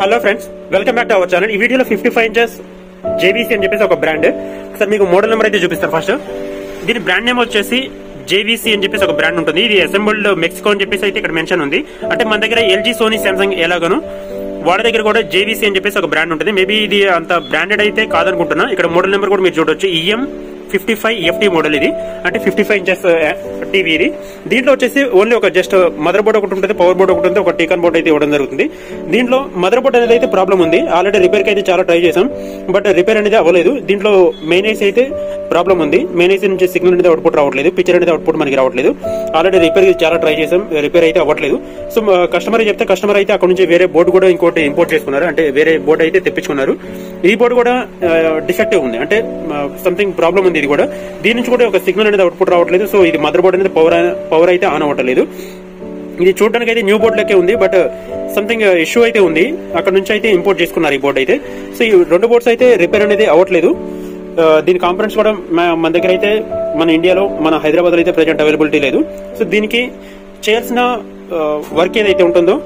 Hello friends, welcome back to our channel. ఈ వీడియోలో 55 inches JVC అని చెప్పేసి ఒక బ్రాండ్. ఒకసారి మీకు మోడల్ నెంబర్ అయితే చూపిస్తారు. ఫస్ట్ దీని బ్రాండ్ నేమ్ వచ్చేసి జేవీసీ అని చెప్పేసి ఒక బ్రాండ్ ఉంటుంది. ఇది అసెంబుల్డ్ మెక్సికో అని చెప్పేసి అయితే ఇక్కడ మెన్షన్ ఉంది. అంటే మన దగ్గర ఎల్జీ, సోనీ, సామ్సంగ్ ఎలాగను వాళ్ళ దగ్గర కూడా జేవీసీ అని చెప్పేసి ఒక బ్రాండ్ ఉంటుంది. మేబీ ఇది అంత బ్రాండెడ్ అయితే కాదనుకుంటున్నా. ఇక్కడ మోడల్ నెంబర్ కూడా మీరు చూడొచ్చు, EM55FT మోడల్. ఇది అంటే 55 ఇంచెస్ టీవీ. ఇది దీంట్లో వచ్చేసి ఓన్లీ ఒక జస్ట్ మదర్ బోర్డ్ ఒకటి ఉంటుంది, పవర్ బోర్డ్ ఒకటి ఉంటుంది, ఒక టీకాన్ బోర్డ్ అయితే ఇవ్వడం జరుగుతుంది. దీంట్లో మదర్ బోర్డ్ అనేది అయితే ప్రాబ్లం ఉంది. ఆల్రెడీ రిపేర్ కి అయితే చాలా ట్రై చేసాం, బట్ రిపేర్ అనేది అవ్వలేదు. దీంట్లో మెయిన్ ఐసీ అయితే ప్రాబ్లం ఉంది. మెయిన్ ఐసీ నుంచి సిగ్నల్ అనేది అవుట్పుట్ రావట్లేదు, పిక్చర్ అనేది అవుట్పుట్ మనకి రావట్లేదు. ఆల్రెడీ రిపేర్ చాలా ట్రై చేసాం, రిపేర్ అయితే అవ్వట్లేదు. సో కస్టమర్ చెప్తే కస్టమర్ అయితే అక్కడ నుంచి వేరే బోర్డు కూడా ఇంకోటి ఇంపోర్ట్ చేసుకున్నారు, అంటే వేరే బోర్డు అయితే తెప్పించుకున్నారు. ఈ బోర్డు కూడా డిఫెక్టివ్ ఉంది, అంటే సంథింగ్ ప్రాబ్లం ఉంది. ఇది కూడా దీని నుంచి కూడా ఒక సిగ్నల్ అనేది అవుట్పుట్ రావట్లేదు. సో ఇది మదర్ బోర్డ్ అనేది పవర్ అయితే ఆన్ అవ్వట్లేదు. ఇది చూడడానికి అయితే న్యూ బోర్డ్ లెక్కే ఉంది, బట్ సంథింగ్ ఇష్యూ అయితే ఉంది. అక్కడ నుంచి అయితే ఇంపోర్ట్ చేసుకున్నారు ఈ బోర్డు అయితే. సో ఈ రెండు బోర్డ్స్ అయితే రిపేర్ అనేది అవ్వట్లేదు. దీని కాంపనెంట్స్ కూడా మన దగ్గర అయితే మన ఇండియాలో, మన హైదరాబాద్ లో అయితే ప్రెజెంట్ అవైలబిలిటీ లేదు. సో దీనికి చేయాల్సిన వర్క్ ఏదైతే ఉంటుందో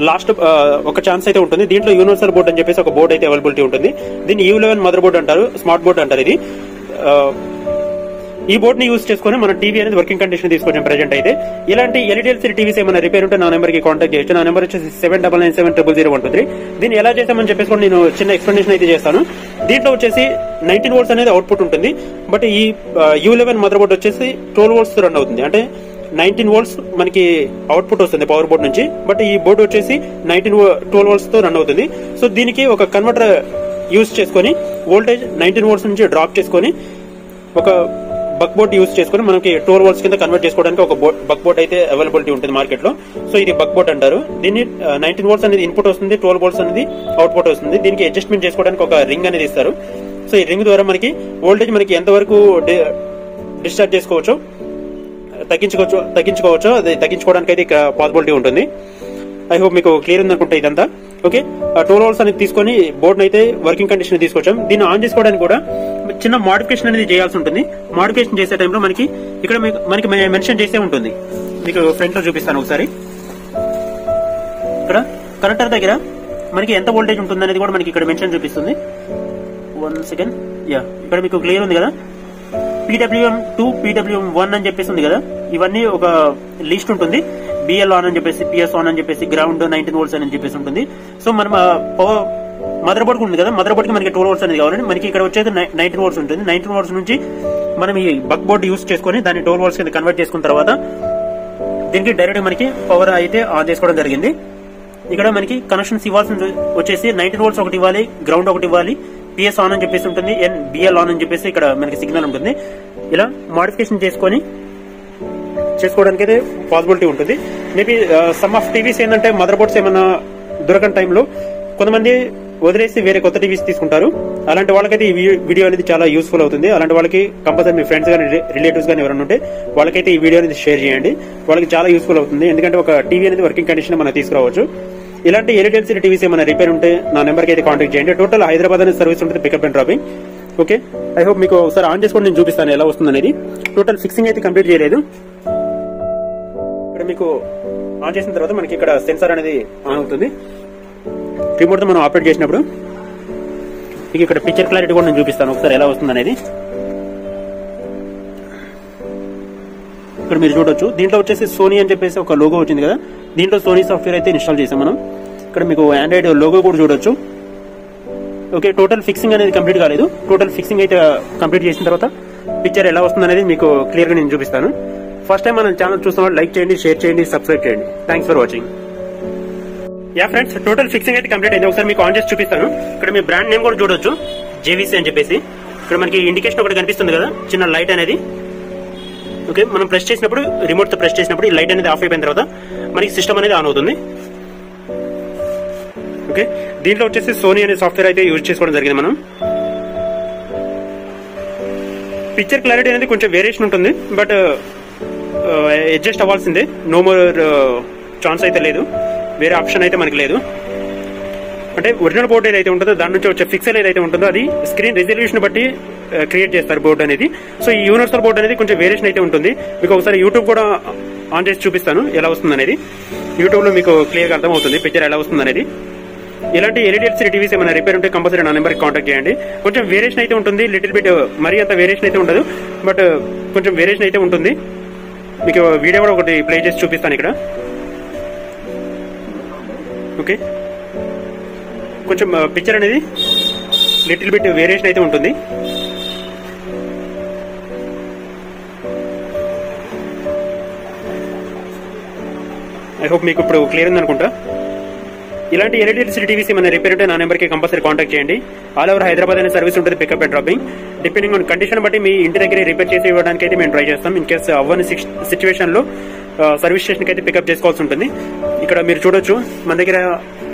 లాస్ట్ ఒక ఛాన్స్ అయితే ఉంటుంది. దీంట్లో యూనివర్సల్ బోర్డ్ అని చెప్పేసి ఒక బోర్డ్ అయితే అవైలబిలిటీ ఉంటుంది. దీన్ని U11 మదర్ బోర్డ్ అంటారు, స్మార్ట్ బోర్డ్ అంటారు. ఇది ఈ బోర్డ్ ని యూజ్ చేసుకుని మన టీవీ అనేది వర్కింగ్ కండిషన్ తీసుకొచ్చాం ప్రెజెంట్ అయితే. ఇలాంటి ఎల్ఈడీఎల్సీ టీవీస్ ఏమైనా రిపేర్ ఉంటే నా నెంబర్ కి కాంటాక్ట్ చేయొచ్చు. నా నెంబర్ వచ్చేసి 7997000123. దీన్ని ఎలా చేస్తామని చెప్పేసి కూడా నేను చిన్న ఎక్స్ప్లెనేషన్ అయితే చేస్తాను. దీంట్లో వచ్చేసి 19 వోల్ట్స్ అనేది అవుట్పుట్ ఉంటుంది, బట్ ఈ U11 మదర్ బోర్డ్ వచ్చేసి 12 వోల్ట్స్ రన్ అవుతుంది. అంటే 19 వోల్ట్స్ మనకి అవుట్పుట్ వస్తుంది పవర్ బోర్డ్ నుంచి, బట్ ఈ బోర్డు వచ్చేసి 12 వోల్ట్స్ తో రన్ అవుతుంది. సో దీనికి ఒక కన్వర్టర్ యూజ్ చేసుకుని వోల్టేజ్ 19 వోల్ట్స్ నుంచి డ్రాప్ చేసుకుని ఒక బక్ బోర్డ్ యూజ్ చేసుకుని మనకి 12 వోల్ట్స్ కింద కన్వర్ట్ చేసుకోవడానికి ఒక బక్ బోర్డ్ అయితే అవైలబిలిటీ ఉంటుంది మార్కెట్ లో. సో ఇది బక్ బోర్డ్ అంటారు. దీన్ని 19 వోల్ట్స్ అనేది ఇన్పుట్ వస్తుంది, 12 వోల్ట్స్ అనేది అవుట్పుట్ వస్తుంది. దీనికి అడ్జస్ట్మెంట్ చేసుకోవడానికి ఒక రింగ్ అనేది ఇస్తారు. సో ఈ రింగ్ ద్వారా మనకి వోల్టేజ్ మనకి ఎంతవరకు డిశ్చార్జ్ చేసుకోవచ్చు, తగ్గించుకోవచ్చు. అది తగ్గించుకోవడానికి అయితే ఇక పాసిబిలిటీ ఉంటుంది. ఐ హోప్ మీకు క్లియర్ ఉందనుకుంటే ఇదంతా. ఓకే, 12 వోల్ట్స్ అనేది తీసుకొని బోర్డ్ అయితే వర్కింగ్ కండిషన్ తీసుకొచ్చాం. దీన్ని ఆన్ చేసుకోవడానికి కూడా చిన్న మోడిఫికేషన్ అనేది చేయాల్సి ఉంటుంది. మోడిఫికేషన్ చేసే టైంలో మనకి ఇక్కడ మనకి మెన్షన్ చేసే ఉంటుంది. మీకు ఫ్రంట్ లో చూపిస్తాను ఒకసారి. ఇక్కడ కనెక్టర్ దగ్గర మనకి ఎంత వోల్టేజ్ ఉంటుంది అనేది కూడా మనకి ఇక్కడ మెన్షన్ చూపిస్తుంది. 1 సెకండ్. ఇక్కడ మీకు క్లియర్ ఉంది కదా, PWM2, PWM1 అని చెప్పేసి ఉంది కదా. ఇవన్నీ ఒక లిస్ట్ ఉంటుంది. BL ఆన్ అని చెప్పేసి, PS ఆన్ అని చెప్పేసి, గ్రౌండ్ 19 వోల్ట్స్ అని చెప్పేసి ఉంటుంది. సో మనం మదర్ బోర్డ్ ఉంది కదా, మదర్ బోర్డ్ కి మనకి 12 వోల్ట్స్ అనేది కావాలండి. మనకి ఇక్కడ వచ్చేది 19 వోల్ట్స్ ఉంటుంది. 19 వోల్ట్స్ నుంచి మనం ఈ బక్ బోర్డ్ యూజ్ చేసుకుని దాన్ని 12 వోల్ట్స్ కింద కన్వర్ట్ చేసుకున్న తర్వాత దీనికి డైరెక్ట్ మనకి పవర్ అయితే ఆన్ చేసుకోవడం జరిగింది. ఇక్కడ మనకి కనెక్షన్స్ ఇవ్వాల్సింది వచ్చేసి 19 వోల్ట్స్ ఒకటి ఇవ్వాలి, గ్రౌండ్ ఒకటి ఇవ్వాలి, PS ఆన్ అని చెప్పేసి ఉంటుంది, BL ఆన్ అని చెప్పేసి ఇక్కడ మనకి సిగ్నల్ ఉంటుంది. ఇలా మోడిఫికేషన్ చేసుకోవడానికి అయితే పాసిబిలిటీ ఉంటుంది. మేబీ సమ్ ఆఫ్ టీవీస్ ఏంటంటే మదర్ బోర్డ్స్ ఏమైనా దొరకని టైంలో కొంతమంది వదిలేసి వేరే కొత్త టీవీస్ తీసుకుంటారు. అలాంటి వాళ్ళకైతే ఈ వీడియో అనేది చాలా యూస్ఫుల్ అవుతుంది. అలాంటి వాళ్ళకి కంపల్సరీ మీ ఫ్రెండ్స్ కానీ రిలేటివ్స్ కానీ ఎవరైనా ఉంటే వాళ్ళకైతే ఈ వీడియో అనేది షేర్ చేయండి. వాళ్ళకి చాలా యూస్ఫుల్ అవుతుంది. ఎందుకంటే ఒక టీవీ అనేది వర్కింగ్ కండిషన్ మనం తీసుకురావచ్చు. ఇలాంటి ఎల్ఈడీఎల్సీ టీవీస్ ఏమైనా రిపేర్ ఉంటే నా నెంబర్కి అయితే కాంటాక్ట్ చేయండి. టోటల్ హైదరాబాద్ అనేది సర్వీస్ ఉంటుంది, pickup and dropping. Okay, I hope మీకు ఒకసారి ఆన్ చేసుకొని నేను చూపిస్తాను ఎలా వస్తుంది అనేది. టోటల్ ఫిక్సింగ్ అయితే కంప్లీట్ చేయలేదు. ఇక్కడ మీకు ఆన్ చేసిన తర్వాత మనకి ఇక్కడ సెన్సార్ అనేది ఆన్ అవుతుంది. రిమోట్ తో మనం ఆపరేట్ చేసినప్పుడు మీకు ఇక్కడ పిక్చర్ క్లారిటీ కూడా నేను చూపిస్తాను ఒకసారి ఎలా వస్తుంది అనేది. ఇక్కడ మీరు చూడొచ్చు, దీంట్లో వచ్చేసి సోనీ అని చెప్పేసి ఒక లోగో వచ్చింది కదా. దీంట్లో సోనీ సాఫ్ట్వేర్ అయితే ఇన్స్టాల్ చేసాం మనం. ఇక్కడ మీకు ఆండ్రాయిడ్ లోగో కూడా చూడొచ్చు. ఓకే, టోటల్ ఫిక్సింగ్ అనేది కంప్లీట్ కాలేదు. టోటల్ ఫిక్సింగ్ అయితే కంప్లీట్ చేసిన తర్వాత పిక్చర్ ఎలా వస్తుంది అనేది మీకు క్లియర్ గా నేను చూపిస్తాను. ఫస్ట్ టైం మన ఛానల్ చూస్తున్న లైక్ చేయండి, షేర్ చేయండి, సబ్స్క్రైబ్ చేయండి. Thanks for watching. Friends, total fixing అయితే కంప్లీట్ అయింది. ఒకసారి మీకు ఆన్ చేసి చూపిస్తాను. ఇక్కడ మీ బ్రాండ్ నేమ్ కూడా చూడొచ్చు, JVC అని చెప్పేసి. ఇక్కడ మనకి ఇండికేషన్ ఒకటి కనిపిస్తుంది కదా, చిన్న లైట్ అనేది. ఓకే, మనం ప్రెస్ చేసినప్పుడు, రిమోట్ తో ప్రెస్ చేసినప్పుడు ఈ లైట్ అనేది ఆఫ్ అయిపోయిన తర్వాత మనకి సిస్టమ్ అనేది ఆన్ అవుతుంది. ఓకే, దీంట్లో వచ్చేసి సోనీ అనే సాఫ్ట్వేర్ అయితే యూజ్ చేసుకోవడం జరిగింది మనం. పిక్చర్ క్లారిటీ అనేది కొంచెం వేరియేషన్ ఉంటుంది, బట్ అడ్జస్ట్ అవ్వాల్సిందే. నో మోర్ ఛాన్స్ అయితే లేదు, వేరే ఆప్షన్ అయితే మనకి లేదు. అంటే ఒరిజినల్ బోర్డ్ ఏదైతే ఉంటుందో దాని నుంచి వచ్చే ఫిక్సెల్ ఏదైతే ఉంటుందో అది స్క్రీన్ రిజల్యూషన్ బట్టి క్రియేట్ చేస్తారు బోర్డ్ అనేది. సో ఈ యూనివర్సల్ బోర్డ్ అనేది కొంచెం వేరియేషన్ అయితే ఉంటుంది. మీకు ఒకసారి యూట్యూబ్ కూడా ఆన్ చేసి చూపిస్తాను ఎలా వస్తుంది అనేది. యూట్యూబ్ లో మీకు క్లియర్ గా అర్థమవుతుంది పిక్చర్ ఎలా వస్తుంది అనేది. ఇలాంటి ఎల్ఈడి టీవీస్ ఏమైనా రిపేర్ ఉంటే కంపల్సరీ నా నెంబర్కి కాంటాక్ట్ చేయండి. కొంచెం వేరియేషన్ అయితే ఉంటుంది, లిటిల్ బిట్, మరీ అంత వేరియేషన్ అయితే ఉండదు, బట్ కొంచెం వేరియేషన్ అయితే ఉంటుంది. మీకు వీడియో కూడా ఒకటి ప్లే చేసి చూపిస్తాను ఇక్కడ. ఓకే, కొంచెం పిక్చర్ అనేది లిటిల్ బిట్ వేరియేషన్ అయితే ఉంటుంది. ఐ హోప్ మీకు ఇప్పుడు క్లియర్ ఉంది అనుకుంటా. ఇలాంటి ఎల్ఈడి టీవీస్ ఏమైనా రిపేర్ ఉంటే నా నెంబర్కి కంపల్సరీ కాంటాక్ట్ చేయండి. ఆల్ ఓవర్ హైదరాబాద్ అనే సర్వీస్ ఉంటుంది, pickup and dropping. Depending on condition బట్టి మీ ఇంటి దగ్గర రిపేర్ చేసి ఇవ్వడానికి అయితే మేము ట్రై చేస్తాం. ఇన్ కేసు అవ్వని సిచ్యువేషన్ లో సర్వీస్ స్టేషన్ కి అయితే పికప్ చేసుకోవాల్సి ఉంటుంది. ఇక్కడ మీరు చూడొచ్చు, మన దగ్గర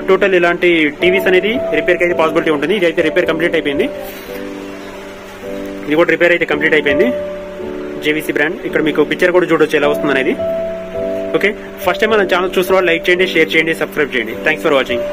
టోటల్ ఇలాంటి టీవీస్ అనేది రిపేర్ కి అయితే పాసిబిలిటీ ఉంటుంది. ఇది అయితే రిపేర్ కంప్లీట్ అయిపోయింది. ఇది కూడా రిపేర్ అయితే కంప్లీట్ అయిపోయింది. JVC brand. ఇక్కడ మీకు పిక్చర్ కూడా చూడొచ్చు ఎలా వస్తుంది అనేది. ఓకే, ఫస్ట్ టైం మన ఛానల్ చూసిన వాళ్ళు లైక్ చేయండి, షేర్ చేయండి, సబ్స్క్రైబ్ చేయండి. Thanks for watching.